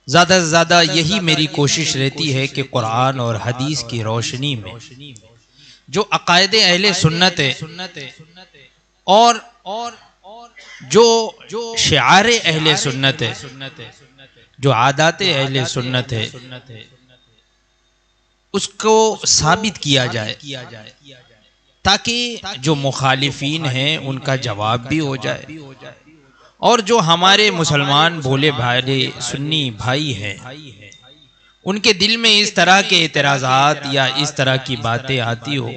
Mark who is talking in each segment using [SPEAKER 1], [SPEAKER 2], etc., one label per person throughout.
[SPEAKER 1] زیادہ سے زیادہ یہی میری کوشش رہتی ہے کہ قرآن اور حدیث کی روشنی میں جو عقائد اہل سنت ہے اور جو شعار اہل سنت ہے، جو عادات اہل سنت ہے، اس کو ثابت کیا جائے تاکہ جو مخالفین ہیں ان کا جواب بھی ہو جائے، اور جو ہمارے مسلمان بھولے بھالے سنی بھائی ہیں ان کے دل میں اس طرح کے اعتراضات یا اس طرح کی باتیں آتی ہو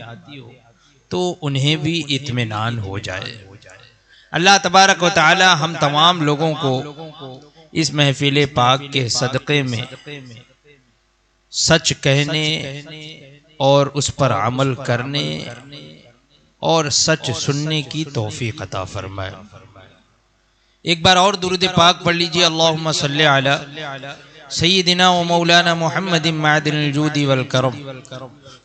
[SPEAKER 1] تو انہیں بھی اطمینان ہو جائے۔ اللہ تبارک و تعالی ہم تمام لوگوں کو اس محفل پاک کے صدقے میں سچ کہنے اور اس پر عمل کرنے اور سچ سننے کی توفیق عطا فرمائے۔ ایک بار اور درود پاک پڑھ لیجئے، اللہم صلی علی سیدنا و مولانا محمد معدن الجود والکرم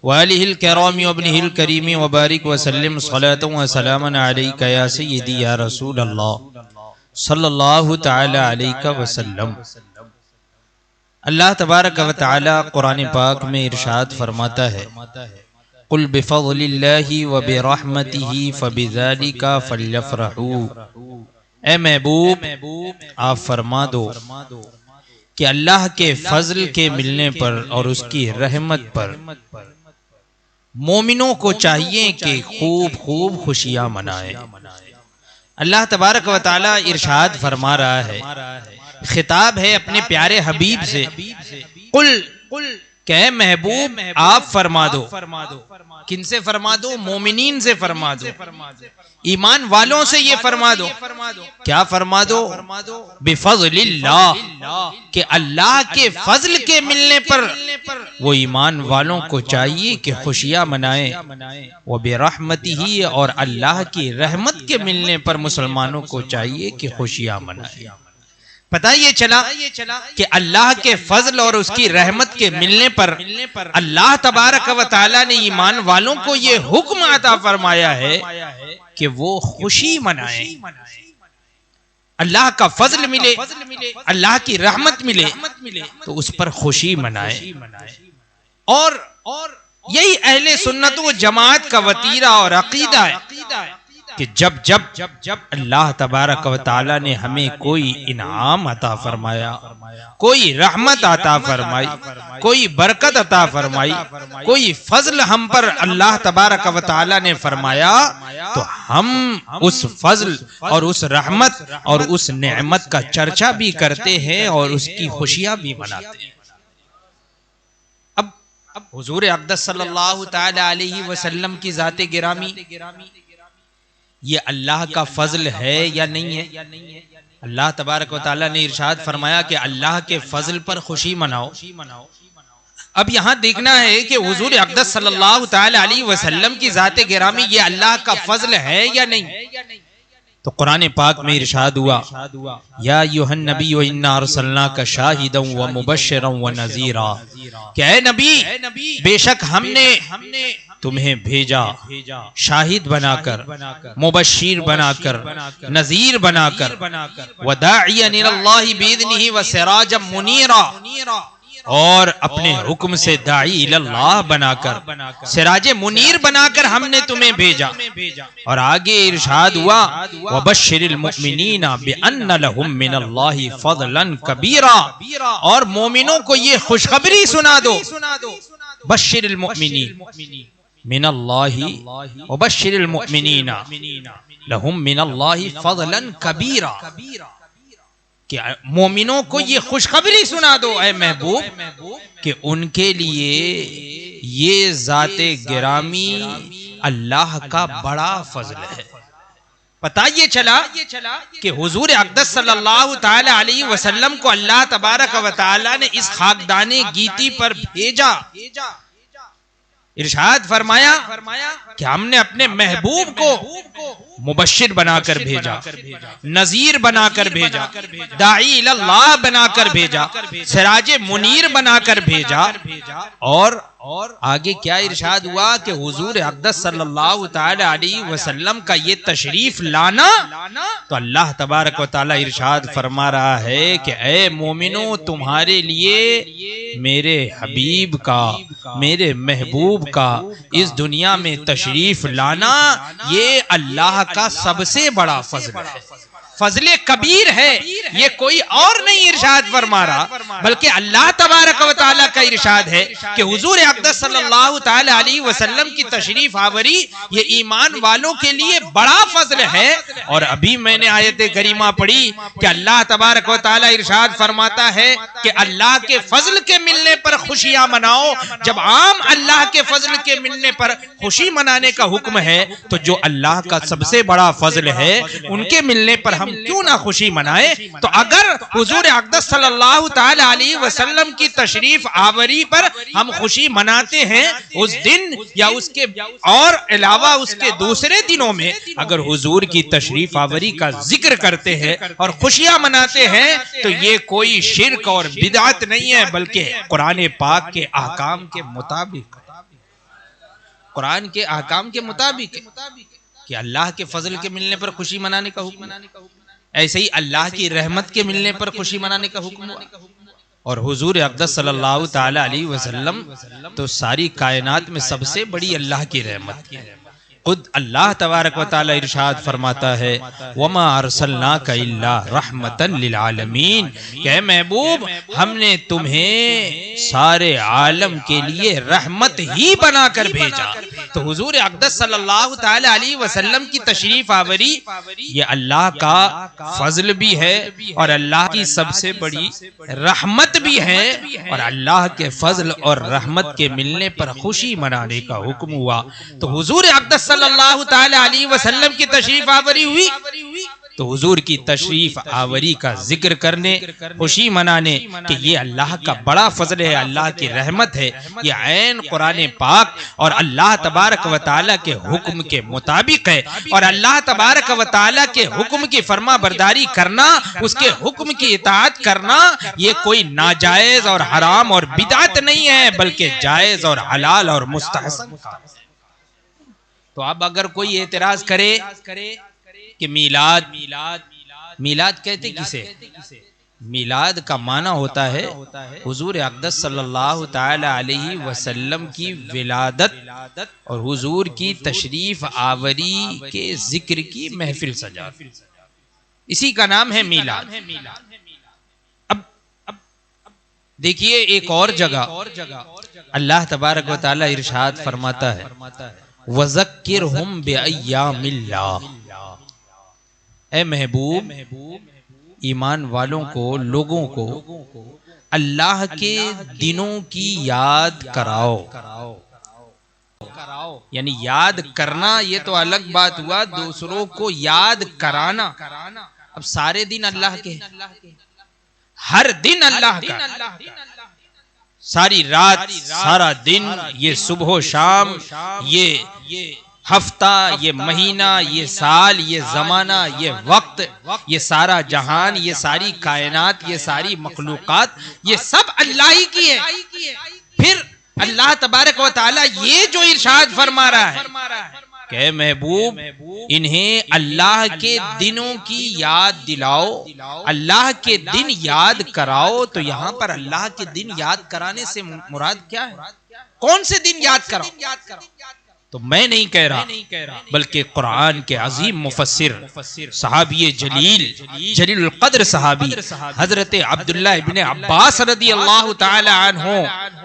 [SPEAKER 1] وآلہ الکرام وابنہ الکریم وبارک وسلم صلاة و سلاما علیکہ یا سیدی یا رسول اللہ صلی اللہ تعالی علیہ وسلم۔ اللہ تبارک و تعالی قرآن پاک میں ارشاد فرماتا ہے، قل بفضل اللہ وبرحمتہ فبذالک فلیفرحوا، اے محبوب آپ فرما دو کہ اللہ کے فضل کے ملنے پر اور اس کی رحمت پر مومنوں کو چاہیے کہ خوب خوب خوشیاں منائیں۔ اللہ تبارک و تعالی ارشاد فرما رہا ہے، خطاب ہے اپنے پیارے حبیب سے، قل کہ اے محبوب آپ فرما دو۔ کن سے فرما دو؟ مومنین سے فرما دو، ایمان والوں سے یہ فرما دو۔ کیا فرما دو؟ بفضل اللہ، کہ اللہ کے فضل کے ملنے پر وہ ایمان والوں کو چاہیے کہ خوشیاں منائیں، وبرحمتہ، اور اللہ کی رحمت کے ملنے پر مسلمانوں کو چاہیے کہ خوشیاں منائیں۔ پتہ یہ چلا کہ اللہ کے فضل اور اس کی رحمت کے ملنے پر اللہ تبارک و تعالی نے ایمان والوں کو یہ حکم عطا فرمایا ہے کہ وہ خوشی منائیں۔ اللہ کا فضل ملے، اللہ کی رحمت ملے تو اس پر خوشی منائیں۔ اور یہی اہل سنت و جماعت کا وتیرہ اور عقیدہ ہے کہ جب اللہ تبارک و تعالی نے ہمیں کوئی انعام عطا فرمایا، کوئی رحمت عطا فرمائی، کوئی برکت عطا فرمائی، کوئی فضل ہم پر اللہ تبارک و تعالی نے فرمایا، تو ہم اس فضل اور اس رحمت اور اس نعمت کا چرچا بھی کرتے ہیں اور اس کی خوشیاں بھی مناتے ہیں۔ اب حضور اقدس صلی اللہ تعالی علیہ وسلم کی ذات گرامی، یہ اللہ کا فضل ہے یا نہیں ہے؟ اللہ تبارک و تعالی نے ارشاد فرمایا کہ اللہ کے فضل پر خوشی مناؤ۔ اب یہاں دیکھنا ہے کہ حضور اقدس صلی اللہ تعالی علیہ وسلم کی ذات گرامی یہ اللہ کا فضل ہے یا نہیں؟ تو قرآن پاک میں ارشاد ہوا، یا ایھا النبی انا ارسلناک شاہدا ومبشرا ونذیرا، کہ اے نبی بے شک ہم نے تمہیں بھیجا شاہد بنا کر، مبشر بنا کر، نذیر بنا کر، وداعیا الی اللہ باذنہ وسراجا منیرا، اور اپنے حکم سے داعی الی اللہ بنا کر، سراج منیر بنا کر ہم نے تمہیں بھیجا۔ اور آگے ارشاد ہوا، وبشر المؤمنین بان لهم من اللہ فضلا کبیرا، اور مومنوں کو یہ خوشخبری سنا دو، بشر المؤمنین من اللہ، وبشر المؤمنین لهم من اللہ فضلا کبیرا، کہ مومنوں کو یہ خوشخبری سنا دو اے محبوب کہ ان کے لیے یہ ذات گرامی اللہ کا بڑا فضل ہے۔ پتہ یہ چلا کہ حضور اقدس صلی اللہ تعالی علیہ وسلم کو اللہ تبارک و تعالی نے اس خاکدان گیتی پر بھیجا ارشاد فرمایا کہ ہم نے اپنے محبوب کو مبشر بنا کر بھیجا، نذیر بنا کر بھیجا، داعی اللہ بنا کر بھیجا، سراج منیر بنا کر بھیجا۔ اور آگے کیا ارشاد ہوا کہ حضور اقدس صلی اللہ تعالی علیہ وسلم کا یہ تشریف لانا، تو اللہ تبارک و تعالی ارشاد فرما رہا ہے کہ اے مومنو، تمہارے لیے میرے حبیب کا، میرے محبوب کا اس دنیا میں تشریف لانا یہ اللہ کا سب سے بڑا فضل ہے، فضل کبیر ہے۔ یہ کوئی اور نہیں ارشاد فرما رہا، بلکہ اللہ تبارک و تعالیٰ کا ارشاد ہے کہ حضور اقدس صلی اللہ تعالی علیہ وسلم کی تشریف آوری یہ ایمان والوں کے لیے بڑا فضل ہے۔ اور ابھی میں نے آیت کریمہ پڑھی کہ اللہ تبارک و تعالیٰ ارشاد فرماتا ہے کہ اللہ کے فضل کے ملنے پر خوشیاں مناؤ۔ جب عام اللہ کے فضل کے ملنے پر خوشی منانے کا حکم ہے تو جو اللہ کا سب سے بڑا فضل ہے ان کے ملنے پر ہم کیوں نہ خوشی منائے؟ تو اگر حضور اقدس صلی اللہ تعالی علیہ وسلم کی تشریف آوری پر ہم خوشی مناتے ہیں اس دن یا اس کے اور علاوہ اس کے دوسرے دنوں میں اگر حضور کی تشریف آوری کا ذکر کرتے ہیں اور خوشیاں مناتے ہیں تو یہ کوئی شرک اور بدعت نہیں ہے، بلکہ قرآن پاک کے احکام کے مطابق، قرآن کے احکام کے مطابق کہ اللہ کے فضل کے ملنے پر خوشی منانے کا حکم، ایسے ہی اللہ کی رحمت کے ملنے پر خوشی منانے کا حکم ہوا۔ اور حضور اقدس صلی اللہ تعالی علیہ وسلم تو ساری کائنات میں سب سے بڑی اللہ کی رحمت کی، خود اللہ تبارک و تعالی ارشاد فرماتا ہے وَمَا أَرْسَلْنَاكَ إِلَّا رَحْمَةً لِلْعَالَمِينَ کہ اے محبوب ہم نے تمہیں سارے عالم کے لیے رحمت ہی بنا کر بھیجا۔ تو حضور اقدس صلی اللہ تعالی علیہ وسلم کی تشریف آوری یہ اللہ کا فضل بھی ہے اور اللہ کی سب سے بڑی رحمت بھی ہے، اور اللہ کے فضل اور رحمت کے ملنے پر خوشی منانے کا حکم ہوا۔ تو حضور اقدس صلی اللہ تعالی علیہ وسلم کی تشریف آوری ہوئی تو حضور کی تشریف آوری کا ذکر کرنے، خوشی منانے کہ یہ اللہ کا بڑا فضل ہے، اللہ کی رحمت ہے، یہ عین قرآن پاک اور اللہ تبارک و تعالیٰ کے حکم کے مطابق ہے۔ اور اللہ تبارک و تعالیٰ کے حکم کی فرما برداری کرنا، اس کے حکم کی اطاعت کرنا یہ کوئی ناجائز اور حرام اور بدعت نہیں ہے، بلکہ جائز اور حلال اور مستحسن۔ تو اب اگر کوئی اعتراض کرے کہ میلاد کہتے کسے؟ میلاد کا معنی ہوتا ہے حضور اقدس صلی اللہ تعالی علیہ وسلم کی ولادت اور حضور کی تشریف آوری کے ذکر کی محفل سجا، اسی کا نام ہے میلاد۔ اب دیکھیے ایک اور جگہ اللہ تبارک و تعالی ارشاد فرماتا ہے وَذَكِّرْهُمْ بِأَيَّامِ اللَّهِ اے محبوب ایمان والوں کو، لوگوں کو اللہ کے دنوں کی یاد کراؤ۔ یعنی یاد کرنا یہ تو الگ بات ہوا، دوسروں کو یاد کرانا۔ اب سارے دن اللہ کے، ہر دن اللہ کا، ساری رات سارا دن، یہ صبح و شام، یہ ہفتہ، یہ مہینہ، یہ سال، یہ زمانہ، یہ وقت، یہ سارا جہان، یہ ساری کائنات، یہ ساری مخلوقات یہ سب اللہ ہی کی ہے۔ پھر اللہ تبارک و تعالی یہ جو ارشاد فرما رہا ہے کہ اے محبوب انہیں اللہ کے دنوں کی یاد دلاؤ، اللہ کے دن یاد کراؤ۔ تو یہاں پر اللہ کے دن یاد کرانے سے مراد کیا ہے؟ کون سے دن یاد کراؤ؟ تو میں نہیں کہہ رہا، بلکہ قرآن کے عظیم مفسر صحابی جلیل القدر صحابی حضرت عبداللہ ابن عباس رضی اللہ تعالی عنہ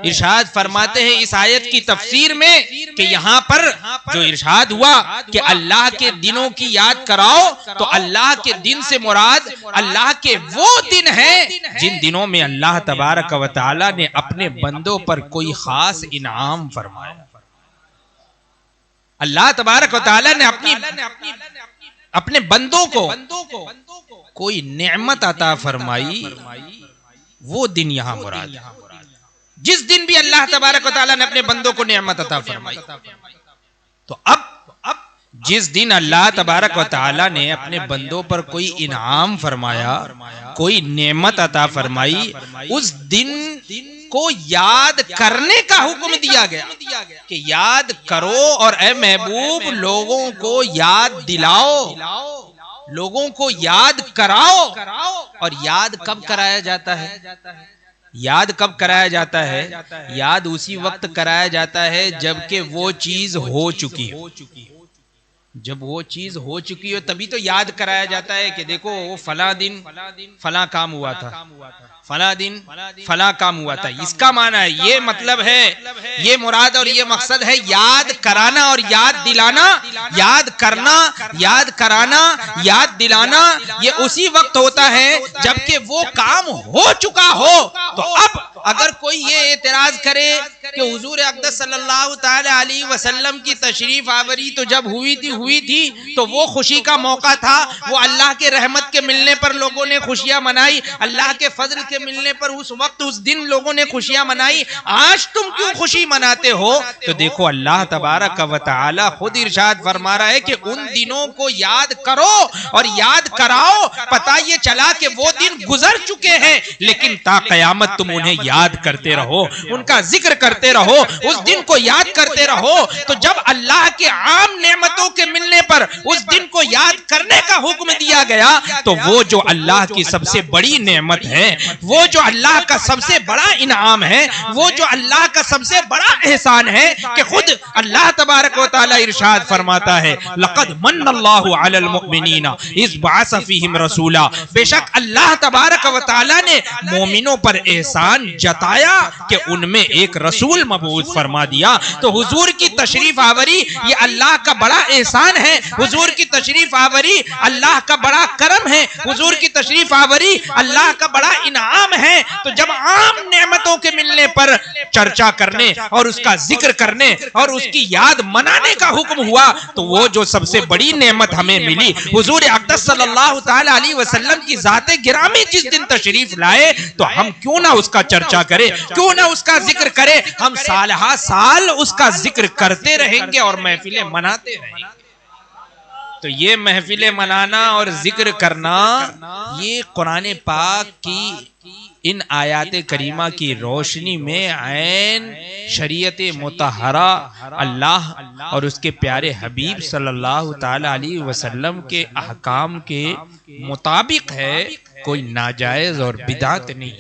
[SPEAKER 1] ارشاد فرماتے ہیں اس آیت کی تفسیر میں کہ یہاں پر جو ارشاد ہوا کہ اللہ کے دنوں کی یاد کراؤ، تو اللہ کے دن سے مراد اللہ کے وہ دن ہیں جن دنوں میں اللہ تبارک و تعالی نے اپنے بندوں پر کوئی خاص انعام فرمایا۔ اللہ تبارک و تعالی نے اپنے بندوں کو کوئی نعمت عطا فرمائی، وہ دن یہاں مراد۔ جس دن بھی اللہ تبارک و تعالیٰ نے اپنے بندوں کو نعمت عطا فرمائی. تو اب جس دن اللہ تبارک و تعالیٰ نے اپنے بندوں پر کوئی انعام فرمایا، کوئی نعمت عطا فرمائی، اس دن کو یاد کرنے کا حکم دیا گیا کہ یاد کرو اور اے محبوب لوگوں کو یاد دلاؤ، لوگوں کو یاد کراؤ. اور یاد کب کرایا جاتا ہے؟ یاد کب کرایا جاتا ہے؟ یاد اسی وقت کرایا جاتا ہے جبکہ وہ چیز ہو چکی ہو. جب وہ چیز ہو چکی ہو تبھی تو یاد کرایا جاتا ہے کہ دیکھو وہ فلاں دن فلاں کام ہوا تھا، فلاں دن فلاں کام ہوا تھا. اس کا معنی ہے، یہ مطلب ہے، یہ مراد اور یہ مقصد ہے یاد کرانا اور یاد دلانا. یاد کرنا، یاد کرانا، یاد دلانا یہ اسی وقت ہوتا ہے جبکہ وہ کام ہو چکا ہو. تو اب اگر کوئی یہ اعتراض کرے کہ حضور اقدس صلی اللہ تعالی علیہ وسلم کی تشریف آوری تو جب ہوئی تھی تو وہ خوشی کا موقع تھا، وہ اللہ کے رحمت کے ملنے پر لوگوں نے خوشیاں منائی، اللہ کے فضل کے ملنے پر اس وقت اس دن لوگوں نے خوشیاں منائی. آج تم کیوں خوشی مناتے ہو؟ تو دیکھو اللہ تبارک و تعالی خود ارشاد فرما رہا ہے کہ ان دنوں کو یاد کرو اور یاد کراؤ. پتہ یہ چلا کہ وہ دن گزر چکے ہیں لیکن تا قیامت تم انہیں یاد کرتے رہو، ان کا ذکر کرتے رہو، اس دن کو یاد کرتے رہو. تو جب اللہ کے عام نعمتوں کے ملنے پر اس دن کو یاد کرنے کا حکم دیا گیا تو وہ جو اللہ کی سب سے بڑی نعمت ہے، وہ جو اللہ کا سب سے بڑا انعام ہے، وہ جو اللہ کا سب سے بڑا احسان ہے کہ خود اللہ تبارک و تعالی ارشاد فرماتا ہے لقد من اللہ علی المؤمنین اذ بعث فیہم رسولا. بے شک اللہ تبارک و تعالی نے مومنوں پر احسان جتایا کہ ان میں ایک رسول مبعوث فرما دیا. تو حضور کی تشریف آوری یہ اللہ کا بڑا احسان ہے، حضور کی تشریف آوری اللہ کا بڑا کرم ہے، حضور کی تشریف آوری اللہ کا بڑا انعام ہے. تو جب عام نعمتوں کے ملنے پر چرچا کرنے اور اس کا ذکر کرنے اور اس کی یاد منانے کا حکم ہوا تو وہ جو سب سے بڑی نعمت ہمیں ملی حضور اقدس صلی اللہ تعالی علیہ وسلم کی ذات گرامی جس دن تشریف لائے تو ہم کیوں نہ اس کا چرچا کریں، کیوں نہ اس کا ذکر کریں. ہم سال ہا سال اس کا ذکر کرتے رہیں گے اور محفلیں مناتے رہیں گے. تو یہ محفلیں منانا اور ذکر کرنا یہ قرآن پاک کی ان آیات کریمہ کی روشنی میں عین شریعت مطہرہ اللہ اور اس کے پیارے حبیب صلی اللہ تعالی علیہ وسلم کے احکام کے مطابق ہے، کوئی ناجائز اور بدعت نہیں.